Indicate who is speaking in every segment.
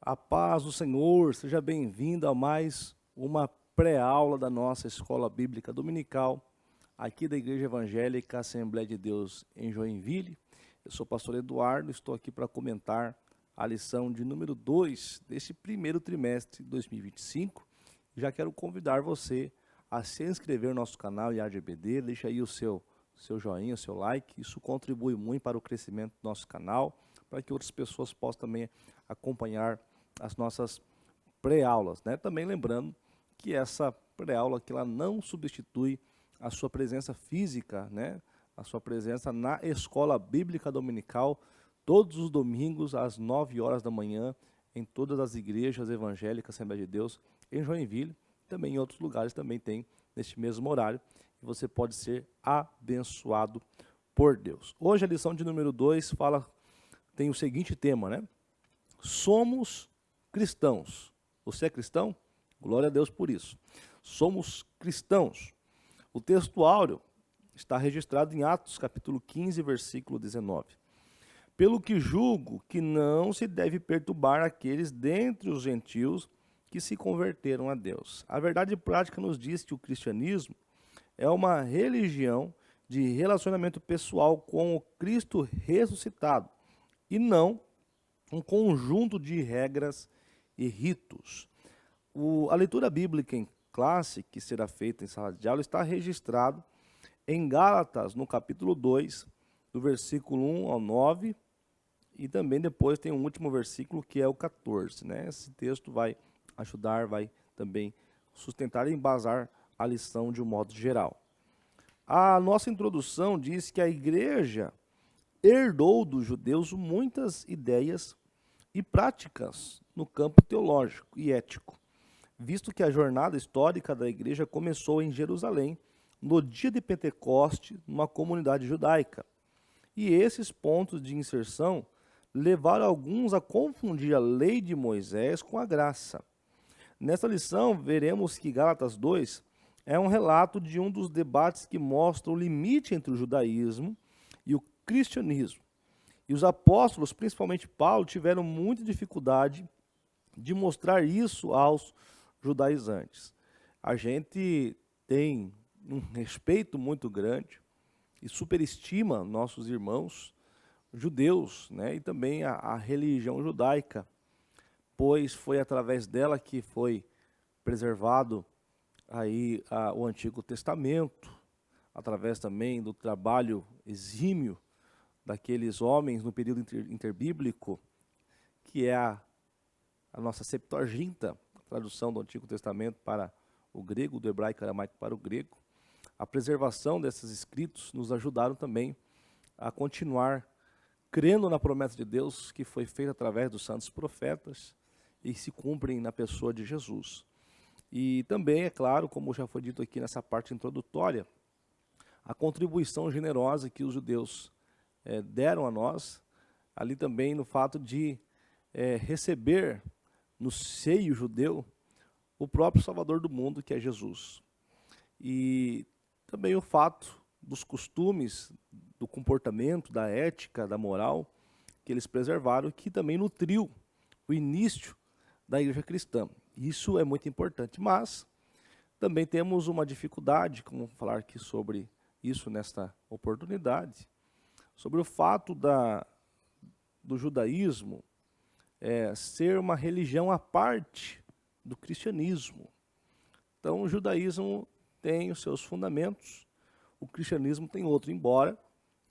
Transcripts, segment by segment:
Speaker 1: A paz do Senhor, seja bem-vindo a mais uma pré-aula da nossa Escola Bíblica Dominical, aqui da Igreja Evangélica Assembleia de Deus em Joinville. Eu sou o pastor Eduardo, estou aqui para comentar a lição de número 2 deste primeiro trimestre de 2025. Já quero convidar você a se inscrever no nosso canal IAGBD, deixa aí o seu joinha, o seu like, isso contribui muito para o crescimento do nosso canal, para que outras pessoas possam também acompanhar as nossas pré-aulas, né? Também lembrando que essa pré-aula que ela não substitui a sua presença física, né? A sua presença na Escola Bíblica Dominical, todos os domingos às 9 horas da manhã, em todas as igrejas evangélicas Assembleia de Deus, em Joinville, também em outros lugares também tem neste mesmo horário, e você pode ser abençoado por Deus. Hoje a lição de número 2 tem o seguinte tema, né? Somos cristãos. Você é cristão? Glória a Deus por isso. Somos cristãos. O texto áureo está registrado em Atos, capítulo 15, versículo 19. Pelo que julgo que não se deve perturbar aqueles dentre os gentios que se converteram a Deus. A verdade prática nos diz que o cristianismo é uma religião de relacionamento pessoal com o Cristo ressuscitado e não um conjunto de regras e ritos. A leitura bíblica em classe, que será feita em sala de aula, está registrado em Gálatas, no capítulo 2, do versículo 1 ao 9, e também depois tem um último versículo, que é o 14. Né? Esse texto vai ajudar, vai também sustentar e embasar a lição de um modo geral. A nossa introdução diz que a igreja herdou dos judeus muitas ideias e práticas no campo teológico e ético, visto que a jornada histórica da igreja começou em Jerusalém, no dia de Pentecoste, numa comunidade judaica. E esses pontos de inserção levaram alguns a confundir a lei de Moisés com a graça. Nessa lição, veremos que Gálatas 2 é um relato de um dos debates que mostra o limite entre o judaísmo e o cristianismo. E os apóstolos, principalmente Paulo, tiveram muita dificuldade de mostrar isso aos judaizantes. A gente tem um respeito muito grande e superestima nossos irmãos judeus, né, e também a religião judaica, pois foi através dela que foi preservado aí o Antigo Testamento, através também do trabalho exímio daqueles homens no período interbíblico, que é a nossa Septuaginta, a tradução do Antigo Testamento para o grego, do hebraico aramaico para o grego. A preservação desses escritos nos ajudaram também a continuar crendo na promessa de Deus que foi feita através dos santos profetas e se cumprem na pessoa de Jesus. E também, é claro, como já foi dito aqui nessa parte introdutória, a contribuição generosa que os judeus deram a nós, ali também no fato de receber no seio judeu o próprio Salvador do mundo, que é Jesus. E também o fato dos costumes, do comportamento, da ética, da moral, que eles preservaram, que também nutriu o início da igreja cristã. Isso é muito importante, mas também temos uma dificuldade, como falar aqui sobre isso nesta oportunidade, sobre o fato do judaísmo ser uma religião à parte do cristianismo. Então, o judaísmo tem os seus fundamentos, o cristianismo tem outro, embora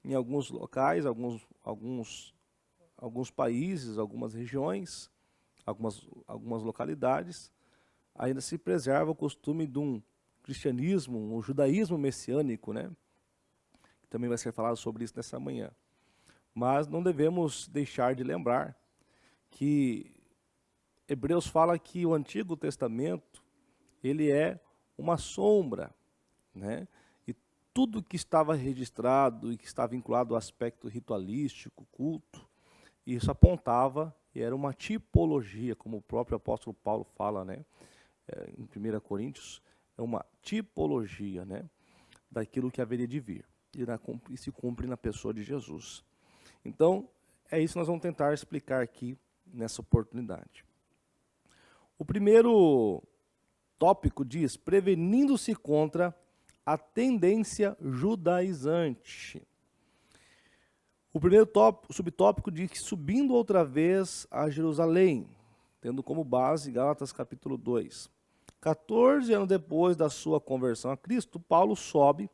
Speaker 1: em alguns locais, alguns países, algumas regiões, algumas localidades, ainda se preserva o costume de um cristianismo, um judaísmo messiânico, né? Também vai ser falado sobre isso nessa manhã. Mas não devemos deixar de lembrar que Hebreus fala que o Antigo Testamento ele é uma sombra, né? E tudo que estava registrado e que estava vinculado ao aspecto ritualístico, culto, isso apontava e era uma tipologia, como o próprio apóstolo Paulo fala, né? Em 1 Coríntios, é uma tipologia, né? Daquilo que haveria de vir. E se cumpre na pessoa de Jesus. Então, é isso que nós vamos tentar explicar aqui nessa oportunidade. O primeiro tópico diz: prevenindo-se contra a tendência judaizante. O primeiro subtópico diz que subindo outra vez a Jerusalém, tendo como base Gálatas capítulo 2. 14 anos depois da sua conversão a Cristo, Paulo sobe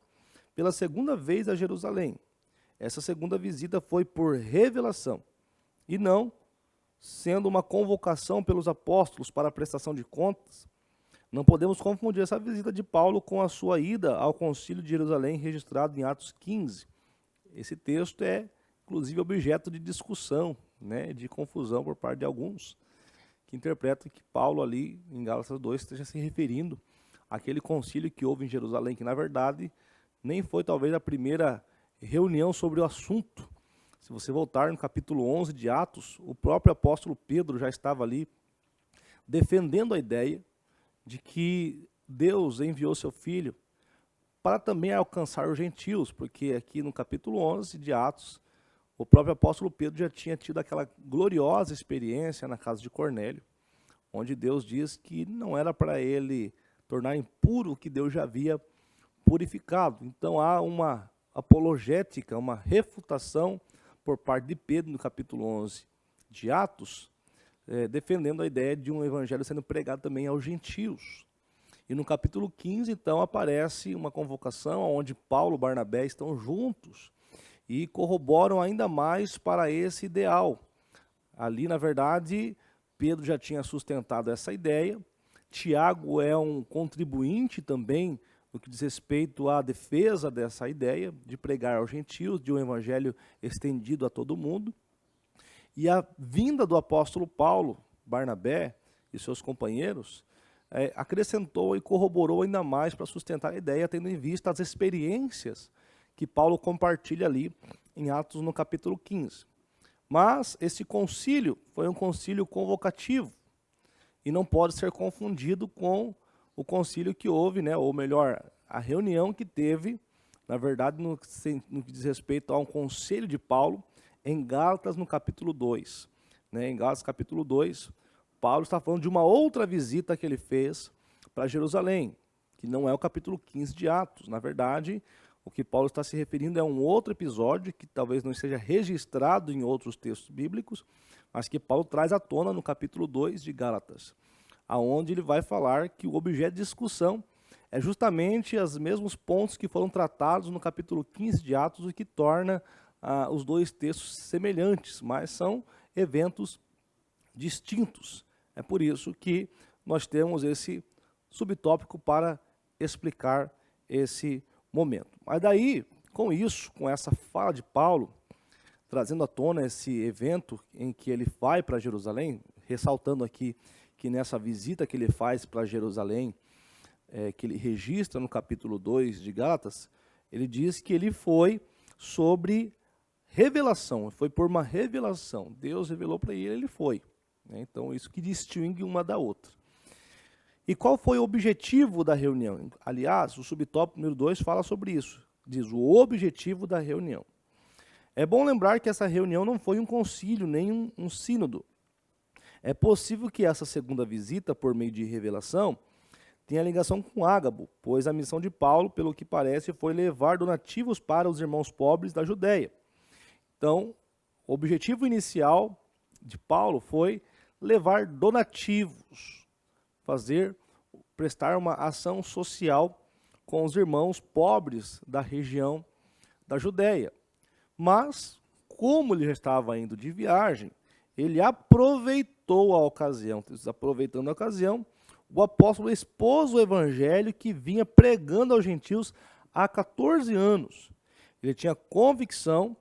Speaker 1: pela segunda vez a Jerusalém. Essa segunda visita foi por revelação e não sendo uma convocação pelos apóstolos para a prestação de contas. Não podemos confundir essa visita de Paulo com a sua ida ao Concílio de Jerusalém, registrado em Atos 15. Esse texto é, inclusive, objeto de discussão, de confusão por parte de alguns, que interpretam que Paulo ali, em Gálatas 2, esteja se referindo àquele concílio que houve em Jerusalém, que na verdade nem foi talvez a primeira reunião sobre o assunto. Se você voltar no capítulo 11 de Atos, o próprio apóstolo Pedro já estava ali defendendo a ideia de que Deus enviou seu Filho para também alcançar os gentios, porque aqui no capítulo 11 de Atos, o próprio apóstolo Pedro já tinha tido aquela gloriosa experiência na casa de Cornélio, onde Deus diz que não era para ele tornar impuro o que Deus já havia purificado. Então há uma apologética, uma refutação por parte de Pedro no capítulo 11 de Atos, defendendo a ideia de um evangelho sendo pregado também aos gentios. E no capítulo 15, então, aparece uma convocação onde Paulo e Barnabé estão juntos e corroboram ainda mais para esse ideal. Ali, na verdade, Pedro já tinha sustentado essa ideia, Tiago é um contribuinte também no que diz respeito à defesa dessa ideia de pregar aos gentios, de um evangelho estendido a todo mundo. E a vinda do apóstolo Paulo, Barnabé e seus companheiros, acrescentou e corroborou ainda mais para sustentar a ideia, tendo em vista as experiências que Paulo compartilha ali em Atos no capítulo 15. Mas esse concílio foi um concílio convocativo e não pode ser confundido com o concílio que houve, ou melhor, a reunião que teve, na verdade, no que diz respeito a um conselho de Paulo, em Gálatas, no capítulo 2. Em Gálatas, capítulo 2, Paulo está falando de uma outra visita que ele fez para Jerusalém, que não é o capítulo 15 de Atos. Na verdade, o que Paulo está se referindo é um outro episódio que talvez não esteja registrado em outros textos bíblicos, mas que Paulo traz à tona no capítulo 2 de Gálatas, aonde ele vai falar que o objeto de discussão é justamente os mesmos pontos que foram tratados no capítulo 15 de Atos, o que torna os dois textos semelhantes, mas são eventos distintos. É por isso que nós temos esse subtópico para explicar esse momento. Mas daí, com isso, com essa fala de Paulo, trazendo à tona esse evento em que ele vai para Jerusalém, ressaltando aqui que nessa visita que ele faz para Jerusalém, que ele registra no capítulo 2 de Gálatas, ele diz que ele foi sobre revelação, foi por uma revelação. Deus revelou para ele, ele foi. Então, isso que distingue uma da outra. E qual foi o objetivo da reunião? Aliás, o subtópico número 2 fala sobre isso. Diz o objetivo da reunião. É bom lembrar que essa reunião não foi um concílio, nem um sínodo. É possível que essa segunda visita, por meio de revelação, tenha ligação com Ágabo, pois a missão de Paulo, pelo que parece, foi levar donativos para os irmãos pobres da Judéia. Então, o objetivo inicial de Paulo foi levar donativos, prestar uma ação social com os irmãos pobres da região da Judéia. Mas, como ele já estava indo de viagem, ele aproveitou a ocasião. Aproveitando a ocasião, o apóstolo expôs o evangelho que vinha pregando aos gentios há 14 anos. Ele tinha convicção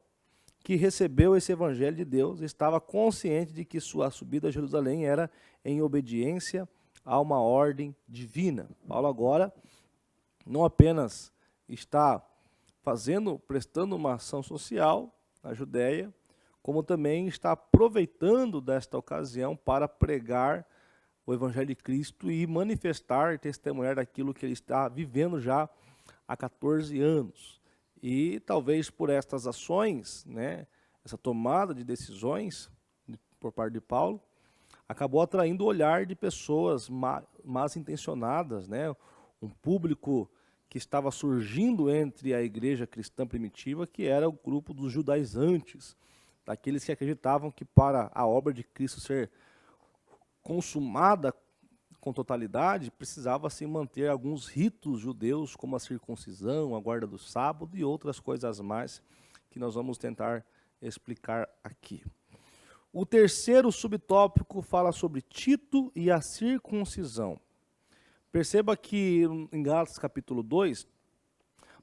Speaker 1: que recebeu esse evangelho de Deus, estava consciente de que sua subida a Jerusalém era em obediência a uma ordem divina. Paulo agora não apenas está prestando uma ação social na Judéia, como também está aproveitando desta ocasião para pregar o evangelho de Cristo e manifestar e testemunhar daquilo que ele está vivendo já há 14 anos. E talvez por estas ações, essa tomada de decisões por parte de Paulo, acabou atraindo o olhar de pessoas más intencionadas, né? Um público que estava surgindo entre a igreja cristã primitiva, que era o grupo dos judaizantes, daqueles que acreditavam que para a obra de Cristo ser consumada com totalidade, precisava se manter alguns ritos judeus, como a circuncisão, a guarda do sábado e outras coisas mais, que nós vamos tentar explicar aqui. O terceiro subtópico fala sobre Tito e a circuncisão. Perceba que em Gálatas capítulo 2,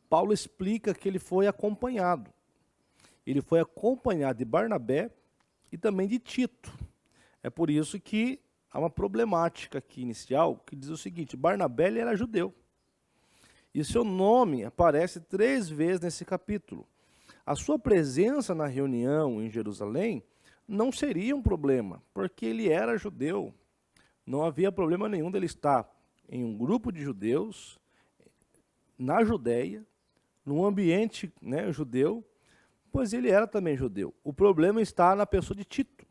Speaker 1: Paulo explica que ele foi acompanhado. Ele foi acompanhado de Barnabé e também de Tito. É por isso que há uma problemática aqui inicial, que diz o seguinte: Barnabé ele era judeu. E seu nome aparece 3 vezes nesse capítulo. A sua presença na reunião em Jerusalém não seria um problema, porque ele era judeu. Não havia problema nenhum dele estar em um grupo de judeus, na Judéia, num ambiente, né, judeu, pois ele era também judeu. O problema está na pessoa de Tito,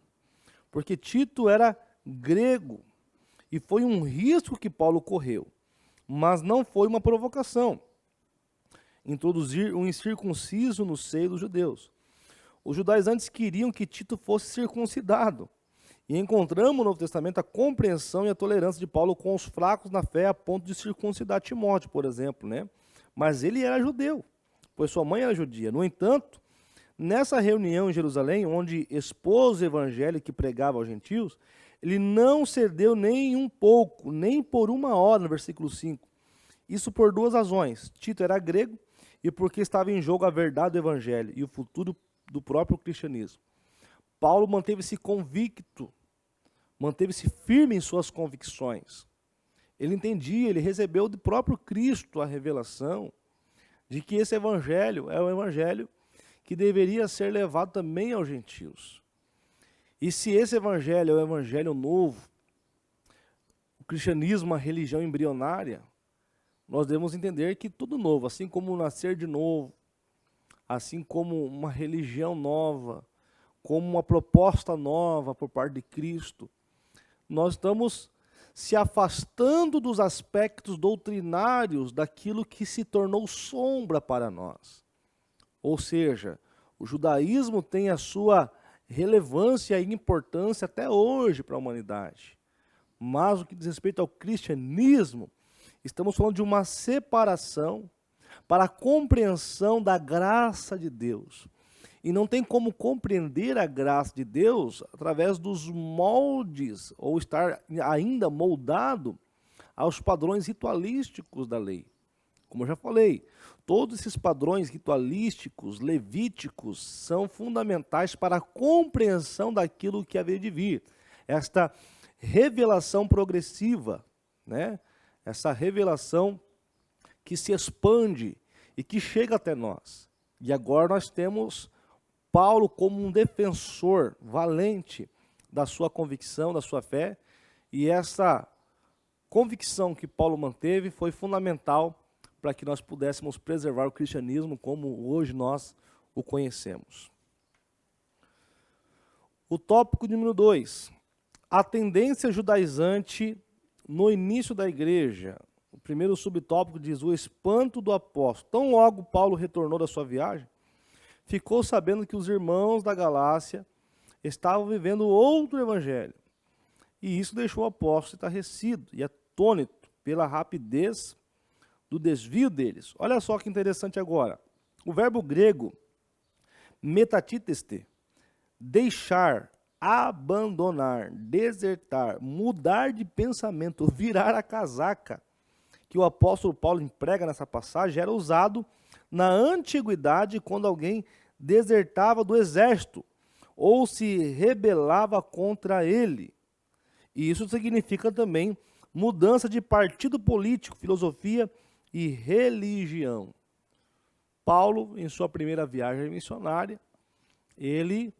Speaker 1: porque Tito era grego, e foi um risco que Paulo correu, mas não foi uma provocação. Introduzir um incircunciso no seio dos judeus. Os judaizantes queriam que Tito fosse circuncidado. E encontramos no Novo Testamento a compreensão e a tolerância de Paulo com os fracos na fé a ponto de circuncidar Timóteo, por exemplo, né? Mas ele era judeu, pois sua mãe era judia. No entanto, nessa reunião em Jerusalém, onde expôs o evangelho que pregava aos gentios, ele não cedeu nem um pouco, nem por 1 hora, no versículo 5. Isso por 2 razões. Tito era grego e porque estava em jogo a verdade do evangelho e o futuro do próprio cristianismo. Paulo manteve-se convicto, manteve-se firme em suas convicções. Ele entendia, ele recebeu do próprio Cristo a revelação de que esse evangelho é o evangelho que deveria ser levado também aos gentios. E se esse evangelho é o evangelho novo, o cristianismo, a religião embrionária, nós devemos entender que tudo novo, assim como o nascer de novo, assim como uma religião nova, como uma proposta nova por parte de Cristo, nós estamos se afastando dos aspectos doutrinários daquilo que se tornou sombra para nós. Ou seja, o judaísmo tem a sua relevância e importância até hoje para a humanidade. Mas o que diz respeito ao cristianismo, estamos falando de uma separação para a compreensão da graça de Deus. E não tem como compreender a graça de Deus através dos moldes, ou estar ainda moldado aos padrões ritualísticos da lei. Como eu já falei, todos esses padrões ritualísticos, levíticos, são fundamentais para a compreensão daquilo que havia de vir. Esta revelação progressiva, né? Essa revelação que se expande e que chega até nós. E agora nós temos Paulo como um defensor valente da sua convicção, da sua fé, e essa convicção que Paulo manteve foi fundamental para que nós pudéssemos preservar o cristianismo como hoje nós o conhecemos. O tópico número 2, a tendência judaizante no início da igreja. O primeiro subtópico diz o espanto do apóstolo. Tão logo Paulo retornou da sua viagem, ficou sabendo que os irmãos da Galácia estavam vivendo outro evangelho. E isso deixou o apóstolo estarrecido e atônito pela rapidez do desvio deles. Olha só que interessante agora. O verbo grego metatiteste, deixar, abandonar, desertar, mudar de pensamento, virar a casaca, que o apóstolo Paulo emprega nessa passagem, era usado na antiguidade quando alguém desertava do exército ou se rebelava contra ele. E isso significa também mudança de partido político, filosofia e religião. Paulo, em sua primeira viagem missionária, ele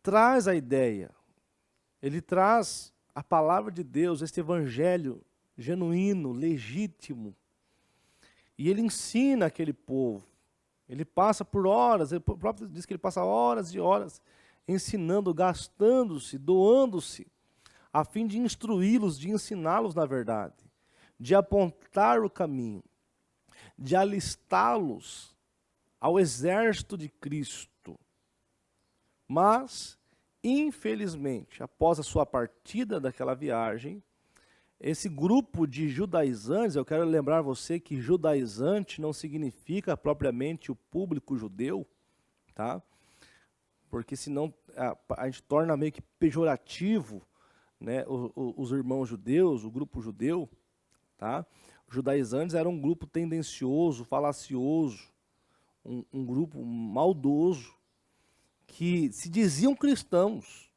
Speaker 1: traz a ideia, ele traz a palavra de Deus, este evangelho genuíno, legítimo, e ele ensina aquele povo. Ele passa por horas, ele próprio diz que ele passa horas e horas ensinando, gastando-se, doando-se a fim de instruí-los, de ensiná-los na verdade, de apontar o caminho, de alistá-los ao exército de Cristo. Mas, infelizmente, após a sua partida daquela viagem, esse grupo de judaizantes, eu quero lembrar você que judaizante não significa propriamente o público judeu, tá? Porque senão a gente torna meio que pejorativo, né, os irmãos judeus, o grupo judeu, tá? Os judaizantes eram um grupo tendencioso, falacioso, um grupo maldoso, que se diziam cristãos,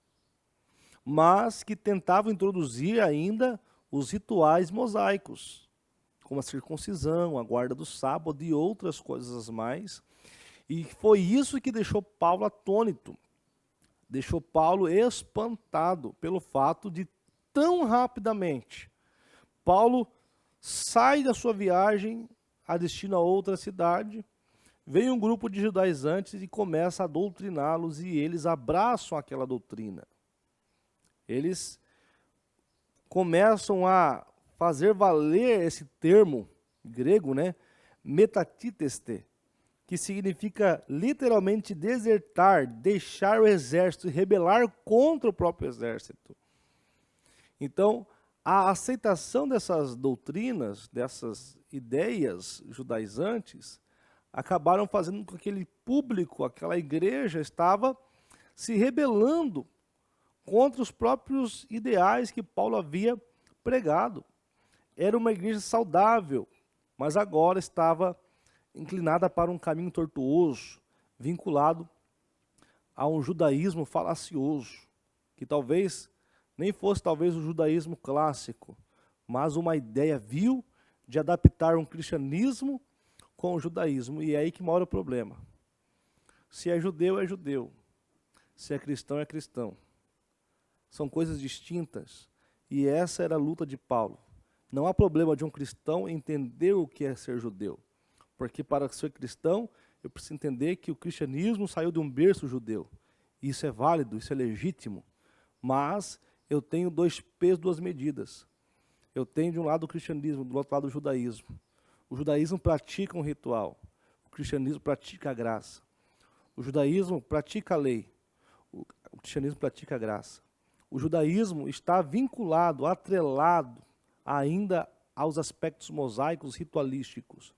Speaker 1: mas que tentavam introduzir ainda os rituais mosaicos, como a circuncisão, a guarda do sábado e outras coisas mais. E foi isso que deixou Paulo atônito, deixou Paulo espantado pelo fato de tão rapidamente Paulo sai da sua viagem a destino a outra cidade, vem um grupo de judaizantes e começa a doutriná-los e eles abraçam aquela doutrina. Eles começam a fazer valer esse termo grego, né, metatiteste, que significa literalmente desertar, deixar o exército e rebelar contra o próprio exército. Então, a aceitação dessas doutrinas, dessas ideias judaizantes, acabaram fazendo com que aquele público, aquela igreja, estava se rebelando contra os próprios ideais que Paulo havia pregado. Era uma igreja saudável, mas agora estava inclinada para um caminho tortuoso, vinculado a um judaísmo falacioso, que talvez nem fosse o judaísmo clássico, mas uma ideia vil de adaptar um cristianismo com o judaísmo. E é aí que mora o problema. Se é judeu, é judeu. Se é cristão, é cristão. São coisas distintas. E essa era a luta de Paulo. Não há problema de um cristão entender o que é ser judeu. Porque para ser cristão, eu preciso entender que o cristianismo saiu de um berço judeu. Isso é válido, isso é legítimo. Mas eu tenho dois pesos, duas medidas. Eu tenho de um lado o cristianismo, do outro lado o judaísmo. O judaísmo pratica um ritual. O cristianismo pratica a graça. O judaísmo pratica a lei. O cristianismo pratica a graça. O judaísmo está vinculado, atrelado ainda aos aspectos mosaicos ritualísticos.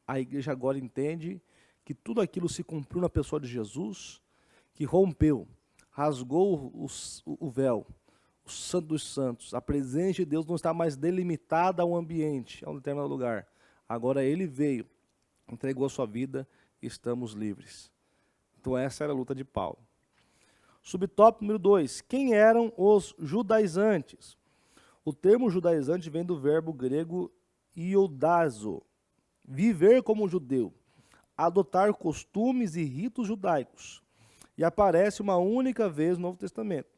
Speaker 1: A igreja agora entende que tudo aquilo se cumpriu na pessoa de Jesus, que rompeu, rasgou o véu, o santo dos santos. A presença de Deus não está mais delimitada a um ambiente, a um determinado lugar. Agora ele veio, entregou a sua vida e estamos livres. Então essa era a luta de Paulo. Subtópico número 2. Quem eram os judaizantes? O termo judaizante vem do verbo grego iodazo, viver como judeu, adotar costumes e ritos judaicos. E aparece uma única vez no Novo Testamento.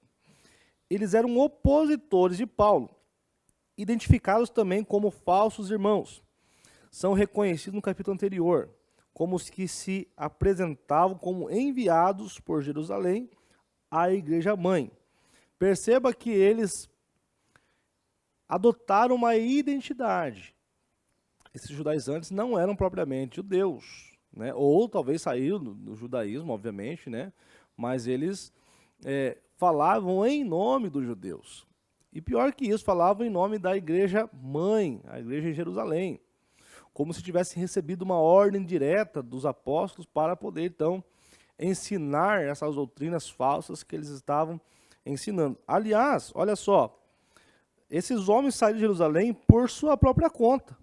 Speaker 1: Eles eram opositores de Paulo, identificados também como falsos irmãos. São reconhecidos no capítulo anterior, como os que se apresentavam como enviados por Jerusalém à igreja mãe. Perceba que eles adotaram uma identidade. Esses judaizantes não eram propriamente judeus, né? Ou talvez saíram do judaísmo, obviamente, né? Mas eles falavam em nome dos judeus. E pior que isso, falavam em nome da igreja mãe, a igreja em Jerusalém, como se tivessem recebido uma ordem direta dos apóstolos para poder, então, ensinar essas doutrinas falsas que eles estavam ensinando. Aliás, olha só, esses homens saíram de Jerusalém por sua própria conta.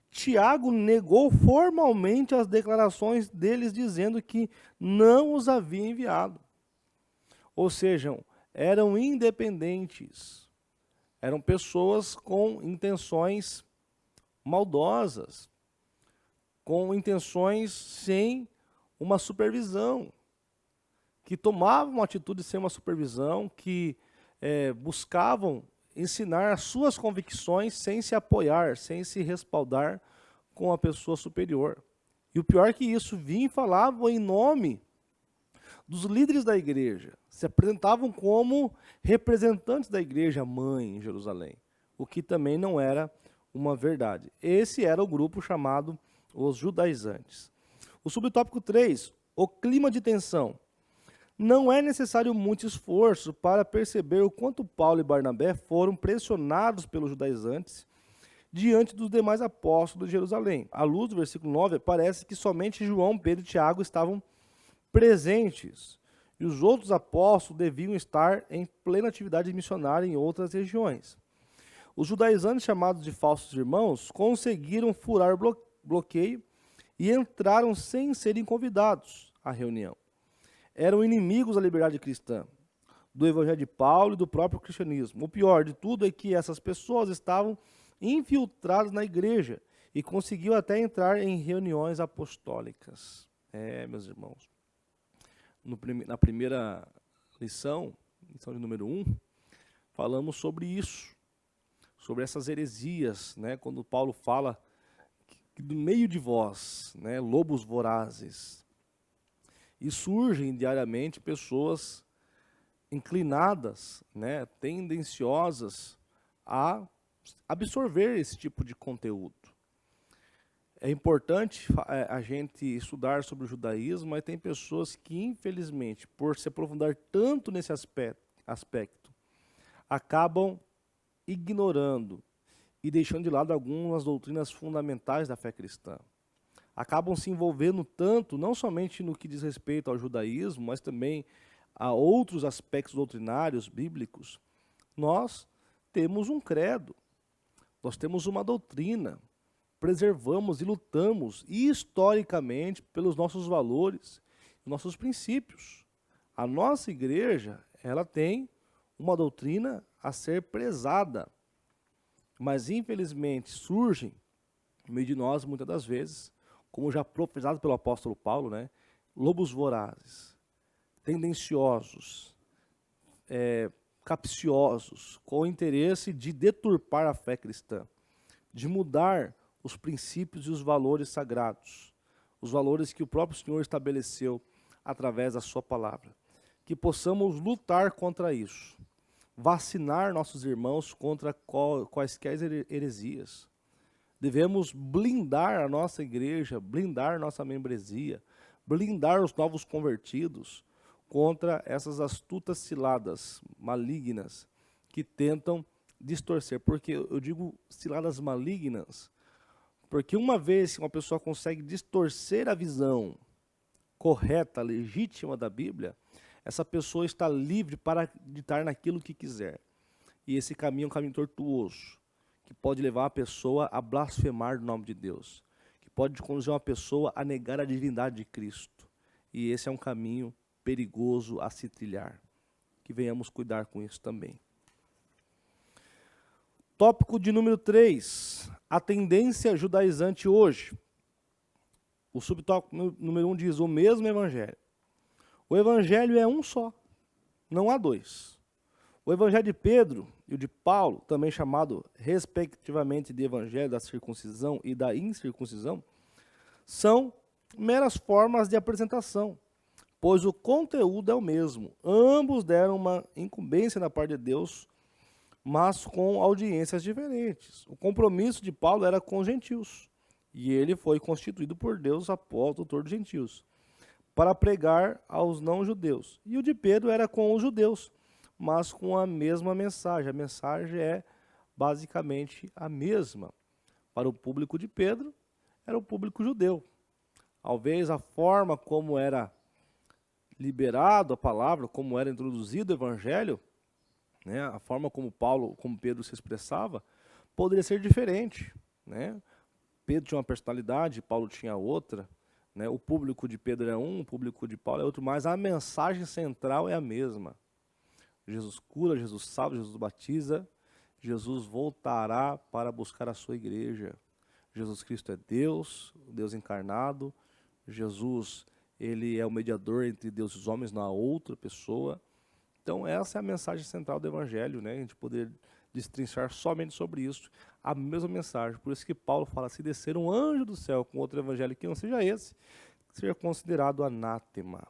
Speaker 1: Tiago negou formalmente as declarações deles, dizendo que não os havia enviado. Ou seja, eram independentes, eram pessoas com intenções maldosas, com intenções sem uma supervisão, que tomavam uma atitude sem uma supervisão, que buscavam ensinar as suas convicções sem se apoiar, sem se respaldar com a pessoa superior. E o pior que isso, vinham e falavam em nome dos líderes da igreja, se apresentavam como representantes da igreja mãe em Jerusalém, o que também não era uma verdade. Esse era o grupo chamado os judaizantes. O subtópico 3, o clima de tensão. Não é necessário muito esforço para perceber o quanto Paulo e Barnabé foram pressionados pelos judaizantes diante dos demais apóstolos de Jerusalém. À luz do versículo 9, parece que somente João, Pedro e Tiago estavam presentes, e os outros apóstolos deviam estar em plena atividade missionária em outras regiões. Os judaizantes, chamados de falsos irmãos, conseguiram furar o bloqueio e entraram sem serem convidados à reunião. Eram inimigos da liberdade cristã, do evangelho de Paulo e do próprio cristianismo. O pior de tudo é que essas pessoas estavam infiltradas na igreja e conseguiam até entrar em reuniões apostólicas. Meus irmãos, na primeira lição de número 1, falamos sobre isso, sobre essas heresias, né? Quando Paulo fala que do meio de vós, né, lobos vorazes, e surgem diariamente pessoas inclinadas, né, tendenciosas a absorver esse tipo de conteúdo. É importante a gente estudar sobre o judaísmo, mas tem pessoas que, infelizmente, por se aprofundar tanto nesse aspecto, acabam ignorando e deixando de lado algumas doutrinas fundamentais da fé cristã. Acabam se envolvendo tanto, não somente no que diz respeito ao judaísmo, mas também a outros aspectos doutrinários bíblicos. Nós temos um credo, nós temos uma doutrina, preservamos e lutamos historicamente pelos nossos valores, nossos princípios. A nossa igreja, ela tem uma doutrina a ser prezada, mas infelizmente surgem no meio de nós, muitas das vezes, como já profetizado pelo apóstolo Paulo, né, lobos vorazes, tendenciosos, capciosos, com o interesse de deturpar a fé cristã, de mudar os princípios e os valores sagrados, os valores que o próprio Senhor estabeleceu através da sua palavra. Que possamos lutar contra isso, vacinar nossos irmãos contra quaisquer heresias. Devemos blindar a nossa igreja, blindar nossa membresia, blindar os novos convertidos contra essas astutas ciladas malignas que tentam distorcer. Porque eu digo ciladas malignas, porque uma vez que uma pessoa consegue distorcer a visão correta, legítima da Bíblia, essa pessoa está livre para acreditar naquilo que quiser. E esse caminho é um caminho tortuoso, que pode levar a pessoa a blasfemar do nome de Deus, que pode conduzir uma pessoa a negar a divindade de Cristo. E esse é um caminho perigoso a se trilhar. Que venhamos cuidar com isso também. Tópico de número 3, a tendência judaizante hoje. O subtópico número 1 diz, o mesmo evangelho. O evangelho é um só, não há dois. O evangelho de Pedro e o de Paulo, também chamado respectivamente de evangelho da circuncisão e da incircuncisão, são meras formas de apresentação, pois o conteúdo é o mesmo. Ambos deram uma incumbência na parte de Deus, mas com audiências diferentes. O compromisso de Paulo era com os gentios, e ele foi constituído por Deus apóstolo, doutor dos gentios, para pregar aos não-judeus. E o de Pedro era com os judeus, mas com a mesma mensagem. A mensagem é basicamente a mesma. Para o público de Pedro, era o público judeu. Talvez a forma como era liberado a palavra, como era introduzido o evangelho, né, a forma como Pedro se expressava, poderia ser diferente, né? Pedro tinha uma personalidade, Paulo tinha outra, né? O público de Pedro é um, o público de Paulo é outro, mas a mensagem central é a mesma. Jesus cura, Jesus salva, Jesus batiza, Jesus voltará para buscar a sua igreja. Jesus Cristo é Deus, Deus encarnado, Jesus, ele é o mediador entre Deus e os homens, não há outra pessoa. Então essa é a mensagem central do evangelho, né? A gente poder destrinchar somente sobre isso, a mesma mensagem. Por isso que Paulo fala, se descer um anjo do céu com outro evangelho que não seja esse, seja considerado anátema.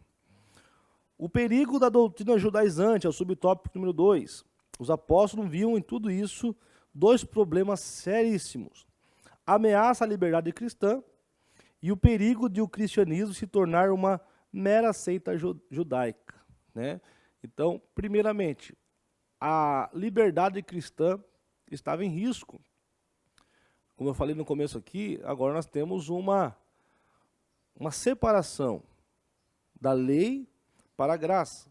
Speaker 1: O perigo da doutrina judaizante é o subtópico número 2. Os apóstolos viam em tudo isso dois problemas seríssimos: a ameaça à liberdade cristã e o perigo de o cristianismo se tornar uma mera seita judaica, né? Então, primeiramente, a liberdade cristã estava em risco. Como eu falei no começo aqui, agora nós temos uma separação da lei para a graça.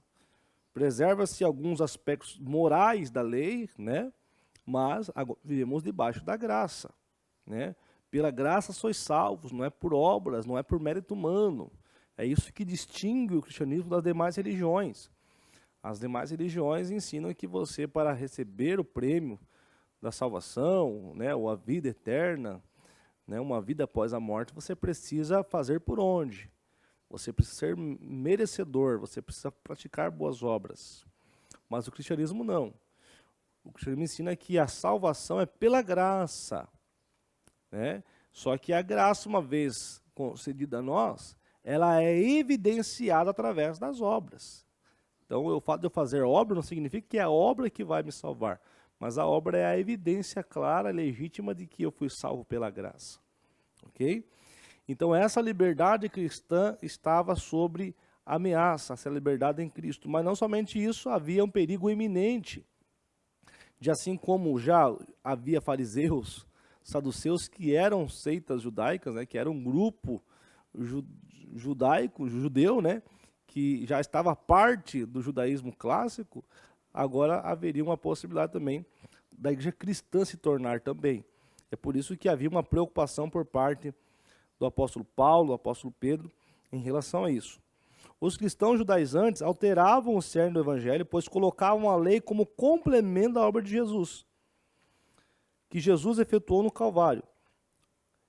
Speaker 1: Preserva-se alguns aspectos morais da lei, né? Mas agora vivemos debaixo da graça, né? Pela graça sois salvos, não é por obras, não é por mérito humano. É isso que distingue o cristianismo das demais religiões. As demais religiões ensinam que você, para receber o prêmio da salvação, né, ou a vida eterna, né, uma vida após a morte, você precisa fazer por onde? Você precisa ser merecedor, você precisa praticar boas obras. Mas o cristianismo não. O cristianismo ensina que a salvação é pela graça, né? Só que a graça, uma vez concedida a nós, ela é evidenciada através das obras. Então, o fato de eu fazer obra não significa que é a obra que vai me salvar, mas a obra é a evidência clara, legítima de que eu fui salvo pela graça. Ok? Então, essa liberdade cristã estava sobre ameaça, essa liberdade em Cristo. Mas não somente isso, havia um perigo iminente, de assim como já havia fariseus, saduceus, que eram seitas judaicas, né, que era um grupo judeu, né, que já estava parte do judaísmo clássico, agora haveria uma possibilidade também da igreja cristã se tornar também. É por isso que havia uma preocupação por parte do apóstolo Paulo, do apóstolo Pedro, em relação a isso. Os cristãos judaizantes alteravam o cerne do evangelho, pois colocavam a lei como complemento da obra de Jesus, que Jesus efetuou no Calvário.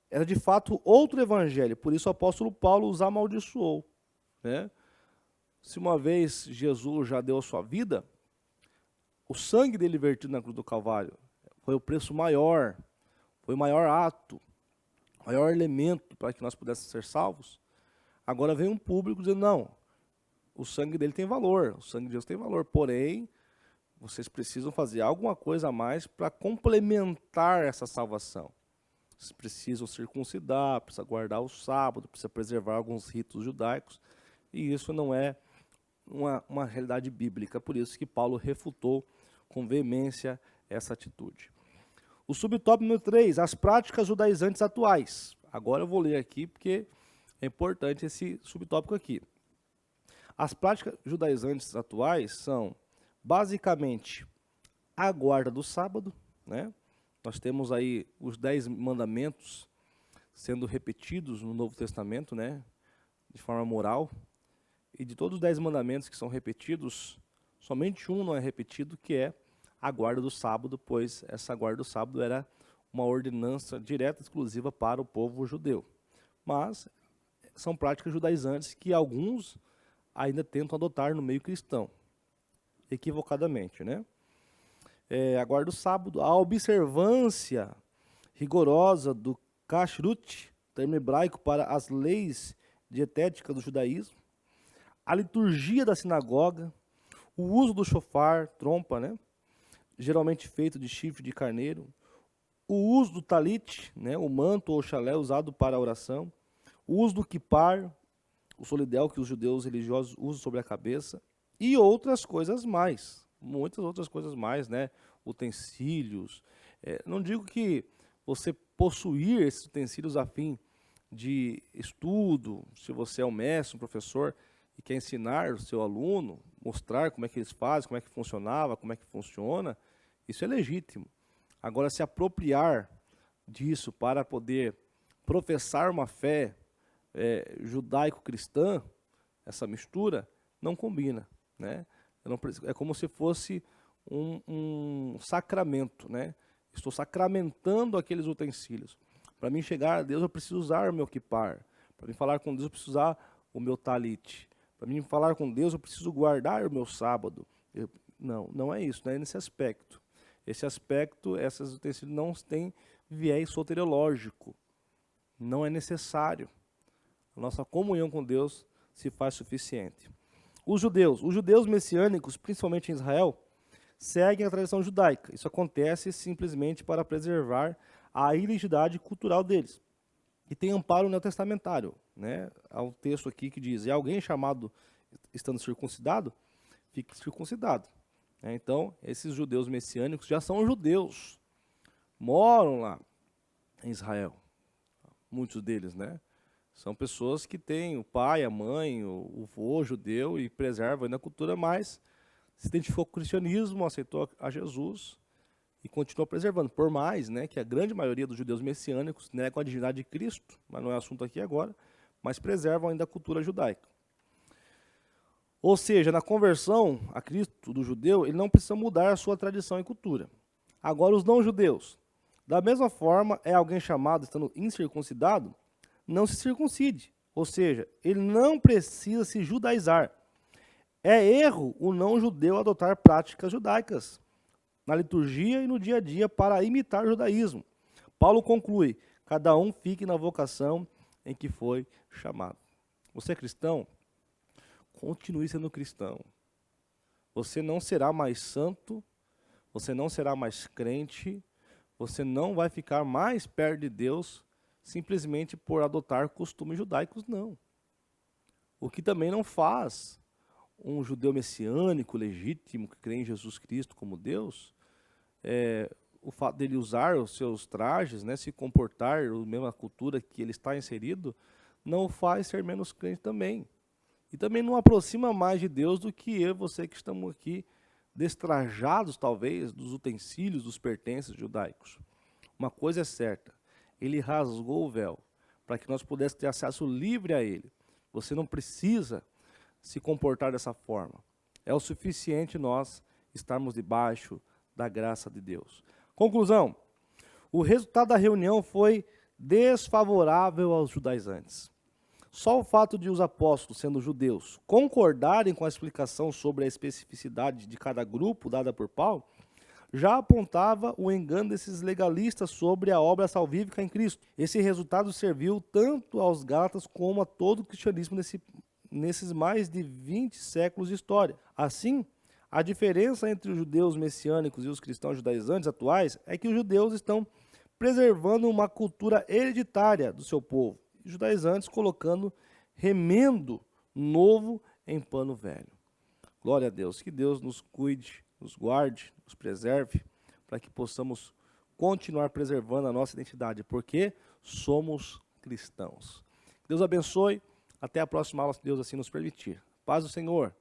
Speaker 1: Era de fato outro evangelho, por isso o apóstolo Paulo os amaldiçoou, né? Se uma vez Jesus já deu a sua vida, o sangue dele vertido na cruz do Calvário foi o preço maior, foi o maior ato, o maior elemento para que nós pudéssemos ser salvos. Agora vem um público dizendo, não, o sangue dele tem valor, o sangue de Deus tem valor, porém, vocês precisam fazer alguma coisa a mais para complementar essa salvação. Vocês precisam circuncidar, precisam guardar o sábado, precisam preservar alguns ritos judaicos, e isso não é uma realidade bíblica, por isso que Paulo refutou com veemência essa atitude. O subtópico número 3, as práticas judaizantes atuais. Agora eu vou ler aqui porque é importante esse subtópico aqui. As práticas judaizantes atuais são, basicamente, a guarda do sábado, né? Nós temos aí os 10 mandamentos sendo repetidos no Novo Testamento, né? De forma moral. E de todos os 10 mandamentos que são repetidos, somente um não é repetido, que é a guarda do sábado, pois essa guarda do sábado era uma ordenança direta, exclusiva para o povo judeu. Mas são práticas judaizantes que alguns ainda tentam adotar no meio cristão, equivocadamente, né? A guarda do sábado, a observância rigorosa do kashrut, termo hebraico para as leis dietéticas do judaísmo, a liturgia da sinagoga, o uso do shofar, trompa, né? Geralmente feito de chifre de carneiro, o uso do talit, né? O manto ou chalé usado para a oração, o uso do kippar, o solidel que os judeus religiosos usam sobre a cabeça, e outras coisas mais, muitas outras coisas mais, né? Utensílios. Não digo que você possuir esses utensílios a fim de estudo, se você é um mestre, um professor, e quer ensinar o seu aluno, mostrar como é que eles fazem, como é que funcionava, como é que funciona, isso é legítimo. Agora, se apropriar disso para poder professar uma fé judaico-cristã, essa mistura, não combina, né? É como se fosse um sacramento, né? Estou sacramentando aqueles utensílios. Para mim chegar a Deus, eu preciso usar o meu kippar. Para mim falar com Deus, eu preciso usar o meu talit. Para mim falar com Deus, eu preciso guardar o meu sábado. Não é isso, não é nesse aspecto. Esse aspecto, esses utensílios não têm viés soteriológico. Não é necessário. A nossa comunhão com Deus se faz suficiente. Os judeus messiânicos, principalmente em Israel, seguem a tradição judaica. Isso acontece simplesmente para preservar a identidade cultural deles. E tem amparo neotestamentário, né? Há um texto aqui que diz: "E alguém chamado estando circuncidado, fique circuncidado." Então, esses judeus messiânicos já são judeus, moram lá em Israel, muitos deles, né? São pessoas que têm o pai, a mãe, o vô judeu e preservam ainda a cultura, mas se identificou com o cristianismo, aceitou a Jesus e continua preservando. Por mais, né, que a grande maioria dos judeus messiânicos negam a divindade de Cristo, mas não é assunto aqui agora, mas preservam ainda a cultura judaica. Ou seja, na conversão a Cristo do judeu, ele não precisa mudar a sua tradição e cultura. Agora, os não-judeus, da mesma forma, é alguém chamado, estando incircuncidado, não se circuncide. Ou seja, ele não precisa se judaizar. É erro o não-judeu adotar práticas judaicas na liturgia e no dia a dia para imitar o judaísmo. Paulo conclui: cada um fique na vocação em que foi chamado. Você é cristão? Continue sendo cristão. Você não será mais santo, você não será mais crente, você não vai ficar mais perto de Deus simplesmente por adotar costumes judaicos, não. O que também não faz um judeu messiânico, legítimo, que crê em Jesus Cristo como Deus, o fato dele usar os seus trajes, né, se comportar na mesma cultura que ele está inserido, não o faz ser menos crente também. E também não aproxima mais de Deus do que eu e você que estamos aqui destrajados, talvez, dos utensílios, dos pertences judaicos. Uma coisa é certa, ele rasgou o véu para que nós pudéssemos ter acesso livre a ele. Você não precisa se comportar dessa forma. É o suficiente nós estarmos debaixo da graça de Deus. Conclusão: o resultado da reunião foi desfavorável aos judaizantes. Só o fato de os apóstolos, sendo judeus, concordarem com a explicação sobre a especificidade de cada grupo dada por Paulo, já apontava o engano desses legalistas sobre a obra salvífica em Cristo. Esse resultado serviu tanto aos gálatas como a todo o cristianismo nesses mais de 20 séculos de história. Assim, a diferença entre os judeus messiânicos e os cristãos judaizantes atuais é que os judeus estão preservando uma cultura hereditária do seu povo, e os judaizantes colocando remendo novo em pano velho. Glória a Deus, que Deus nos cuide, nos guarde, nos preserve, para que possamos continuar preservando a nossa identidade, porque somos cristãos. Deus abençoe, até a próxima aula, se Deus assim nos permitir. Paz do Senhor.